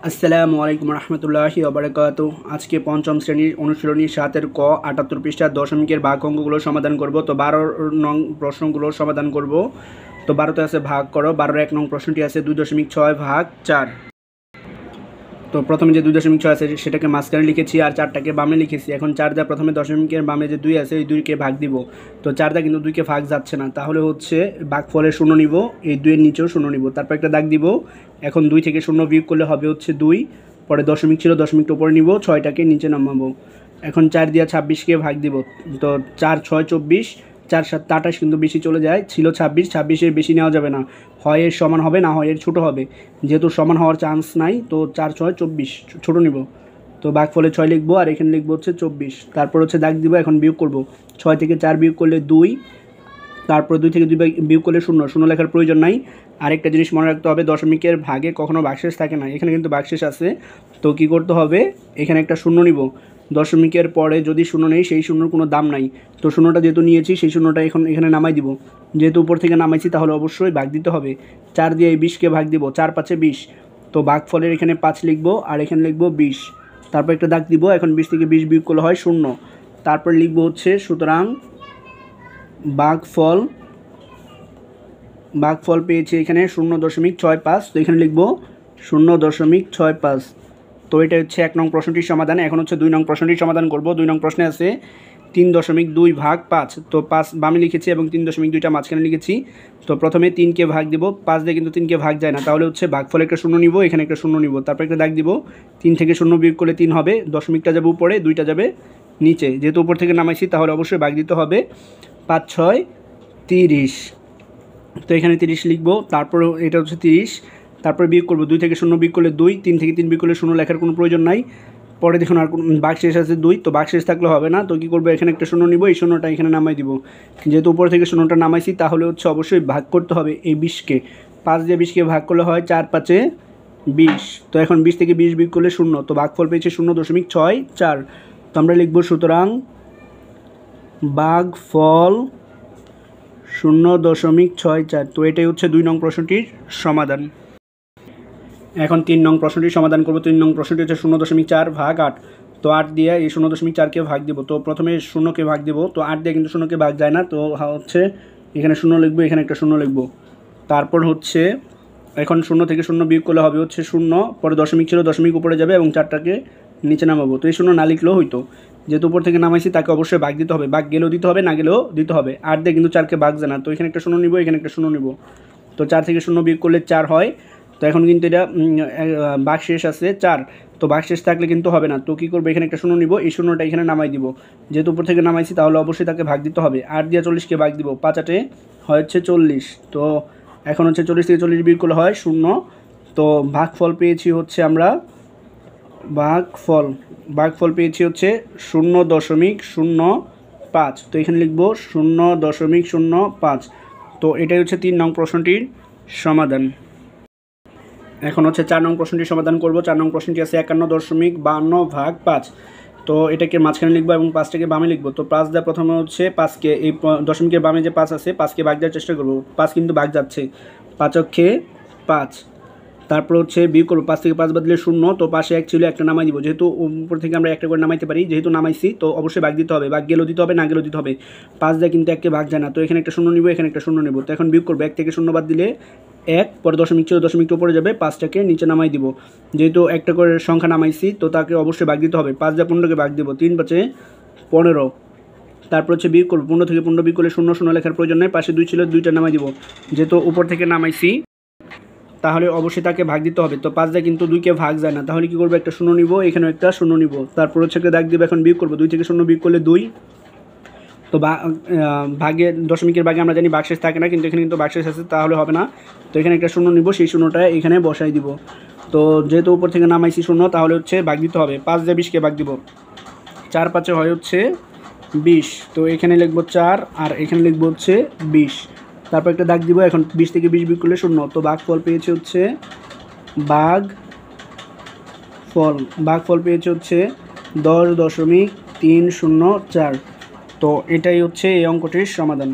আসসালামু আলাইকুম রহমতুল্লাহি ওবারাকাতু। আজকে পঞ্চম শ্রেণীর অনুশীলনী 7-এর ক 78 পৃষ্ঠার দশমিকের ভাগ অঙ্কগুলো সমাধান করব। তো 12 নং প্রশ্নগুলো সমাধান করব। তো 12তে আছে ভাগ করো। 12-এর 1 নং প্রশ্নটি আছে 2.6 ভাগ 4। তো প্রথমে যে 2.6 আছে সেটাকে মাঝখানে লিখেছি আর 4টাকে বামে লিখেছি। এখন 4 দিয়ে প্রথমে দশমিকের বামে যে 2 আছে এই 2কে ভাগ দিব। তো 4 দিয়ে কিন্তু 2কে ভাগ যাচ্ছে না, তাহলে হচ্ছে ভাগফলে 0 নিব, এই 2-এর নিচেও 0 নিব, তারপর একটা দাগ দিব। এখন 2 থেকে 0 বিয়োগ করলে হবে হচ্ছে 2, পরে দশমিক ছিল দশমিকটা উপরে নিব, 6টাকে নিচে নামাবো। এখন 4 দিয়ে 26কে ভাগ দিব। তো 4 6 24, 4 7 28 কিন্তু বেশি চলে যায়, ছিল 26, 26-এর বেশি নেওয়া যাবে না, হয় এর সমান হবে না হয় এর ছোটো হবে। যেহেতু সমান হওয়ার চান্স নাই, তো 4 6 24 ছোটো নিব। তো ভাগফলে 6 লিখবো আর এখানে লিখবো হচ্ছে 24। তারপর হচ্ছে দাগ দিব, এখন বিয়োগ করব। 6 থেকে 4 বিয়োগ করলে 2, তারপর 2 থেকে 2 বিয়োগ করলে 0, 0 লেখার প্রয়োজন নাই। আরেকটা জিনিস মনে রাখতে হবে, দশমিকের ভাগে কখনো ভাগশেষ থাকে না, এখানে কিন্তু ভাগশেষ আছে। তো কী করতে হবে, এখানে একটা 0 নিব। দশমিকের পরে যদি 0 নেই, সেই 0-র কোনো দাম নাই। তো 0টা যেহেতু নিয়েছি, সেই 0টা এখানে নামাই দিব। যেহেতু উপর থেকে নামাইছি, তাহলে অবশ্যই ভাগ দিতে হবে। 4 দিয়ে এই 20কে ভাগ দিব, 4 5 20। তো ভাগফলের এখানে 5 লিখবো আর এখানে লিখবো 20। তারপর একটা দাগ দিব। এখন 20 থেকে 20 বিয়োগ করলে হয় 0। তারপর লিখবো হচ্ছে সুতরাং ভাগফল পেয়েছি এখানে 0.65। তো এখানে লিখবো 0.65। তো এটা হচ্ছে 1 নং প্রশ্নটির সমাধান। এখন হচ্ছে 2 নং প্রশ্নটির সমাধান করব। 2 নং প্রশ্নে আছে 3.2 ভাগ 5। তো 5 বামে লিখেছি এবং 3.2টা মাঝখানে লিখেছি। তো প্রথমে 3কে ভাগ দিব, 5 দিয়ে কিন্তু 3কে ভাগ যায় না, তাহলে হচ্ছে ভাগফলে একটা 0 নিব, এখানে একটা 0 নিব, তারপর একটা দাগ দিব। 3 থেকে 0 বিয়োগ করলে 3 হবে, দশমিকটা যাবে উপরে, 2টা যাবে নিচে। যেহেতু উপর থেকে নামাইছি, তাহলে অবশ্যই ভাগ দিতে হবে। 5 6 30। তো এখানে 30 লিখবো, তারপর এটা হচ্ছে 30। তারপরে বিয়োগ করবো, 2 থেকে 0 বিয়োগ করলে 2, 3 থেকে 3 বিয়োগ করলে 0 লেখার কোনো প্রয়োজন নাই। পরে দেখুন আর কোনো ভাগশেষ আছে 2, তো ভাগশেষ থাকলে হবে না। তো কী করবো, এখানে একটা 0 নিব, এই 0টা এখানে নামাই দিব। যেহেতু উপর থেকে 0টা নামাইছি, তাহলে হচ্ছে অবশ্যই ভাগ করতে হবে এই 20কে। 5 দিয়ে 20কে ভাগ করলে হয় 4 5 20। তো এখন 20 থেকে 20 বিয়োগ করলে 0, তো ভাগফল পেয়েছে 0.64। তো আমরা লিখবো সুতরাং ভাগফল 0.64। তো এটাই হচ্ছে 2 নং প্রশ্নটির সমাধান। এখন 3 নং প্রশ্নটির সমাধান করব। 3 নং প্রশ্নটি হচ্ছে 0.4 ভাগ 8। তো 8 দিয়ে এই 0.4কে ভাগ দিব। তো প্রথমে 0কে ভাগ দিব, তো 8 দিয়ে কিন্তু 0কে ভাগ যায় না, তো হচ্ছে এখানে 0 লিখবো, এখানে একটা 0 লিখবো। তারপর হচ্ছে এখন 0 থেকে 0 বিয়োগ করলে হবে হচ্ছে 0, পরে দশমিক ছিল দশমিক উপরে যাবে এবং 4টাকে নিচে নামাবো। তো এই 0 না লিখলেও হইতো, যেহেতু উপর থেকে নামাইছি তাকে অবশ্যই ভাগ দিতে হবে, ভাগ গেলেও দিতে হবে, না গেলেও দিতে হবে। 8 দিয়ে কিন্তু 4কে ভাগ যায় না, তো এখানে একটা 0 নিব, এখানে একটা 0 নিব। তো 4 থেকে 0 বিয়োগ করলে 4 হয়। তো এখন কিন্তু এটা ভাগশেষ আছে 4, তো ভাগশেষ থাকলে কিন্তু হবে না। তো কী করবো, এখানে একটা 0 নিব, এই 0টা এখানে নামাই দিব। যেহেতু উপর থেকে নামাইছি, তাহলে অবশ্যই তাকে ভাগ দিতে হবে। 8 দিয়ে 40কে ভাগ দিব, 5 8 হয় হচ্ছে 40। তো এখন হচ্ছে 40 থেকে 40 বিয়োগ করলে হয় 0। তো ভাগফল পেয়েছি হচ্ছে আমরা ভাগফল পেয়েছি হচ্ছে 0.05। তো এখানে লিখবো 0.05। তো এটাই হচ্ছে 3 নং প্রশ্নটির সমাধান। এখন হচ্ছে 4 নং প্রশ্নটির সমাধান করব। 4 নং প্রশ্নটি আছে 51.52 ভাগ 5। তো এটাকে মাঝখানে লিখবো এবং 5টাকে বামে লিখবো। তো 5 দিয়ে প্রথমে হচ্ছে 5কে এই দশমিকের বামে যে 5 আছে 5কে ভাগ দেওয়ার চেষ্টা করবো, 5 কিন্তু ভাগ যাচ্ছে, 5 অক্ষে 5। তারপর হচ্ছে বিয়োগ করবো, 5 থেকে 5 বাদ দিলে 0, তো পাশে 1 ছিল, একটা নামাই দিব। যেহেতু উপর থেকে আমরা একটা করে নামাইতে পারি, যেহেতু নামাইছি, তো অবশ্যই ভাগ দিতে হবে, ভাগ গেলেও দিতে হবে, না গেলেও দিতে হবে। 5 দিয়ে কিন্তু 1কে ভাগ যায় না, তো এখানে একটা 0 নিব, এখানে একটা 0 নেব। তো এখন বিয়োগ করবো, 1 থেকে 0 বাদ দিলে 1, পরে দশমিক ছিল দশমিকটা উপরে যাবে, 5টাকে নিচে নামাই দিব। যেহেতু একটা করে সংখ্যা নামাইছি, তো তাকে অবশ্যই ভাগ দিতে হবে। 5 দিয়ে 15কে ভাগ দিব, 3 5 15। তারপর হচ্ছে বিয়োগ করবো, 15 থেকে 15 বিয়োগ করলে 0 0 লেখার প্রয়োজন নেই, পাশে 2 ছিল, 2টা নামাই দিব। যেহেতু উপর থেকে নামাইছি, তাহলে অবশ্যই তাকে ভাগ দিতে হবে। তো 5 দিয়ে কিন্তু 2কে ভাগ যায় না, তাহলে কী করবো, একটা 0 নিব, এখানেও একটা 0 নিব। তারপর হচ্ছে একটা দাগ দিব, এখন বিয়োগ করবো, 2 থেকে 0 বিয়োগ করলে 2। তো ভাগে দশমিকের ভাগে আমরা জানি ভাগশেষ থাকে না, কিন্তু এখানে কিন্তু ভাগশেষ আছে, তাহলে হবে না। তো এখানে একটা 0 নিব, সেই 0টা এখানে বসাই দিব। তো যেহেতু উপর থেকে নামাইছি 0, তাহলে হচ্ছে ভাগ দিতে হবে। 5 দিয়ে 20কে ভাগ দিব, 4 5 হয় হচ্ছে 20। তো এখানে লিখবো 4 আর এখানে লিখবো হচ্ছে 20। তারপর একটা দাগ দিব, এখন 20 থেকে 20 বিয়োগ করলে 0। তো ভাগফল পেয়েছে হচ্ছে ভাগফল পেয়েছে হচ্ছে 10.304। তো এটাই হচ্ছে এই অঙ্কটির সমাধান।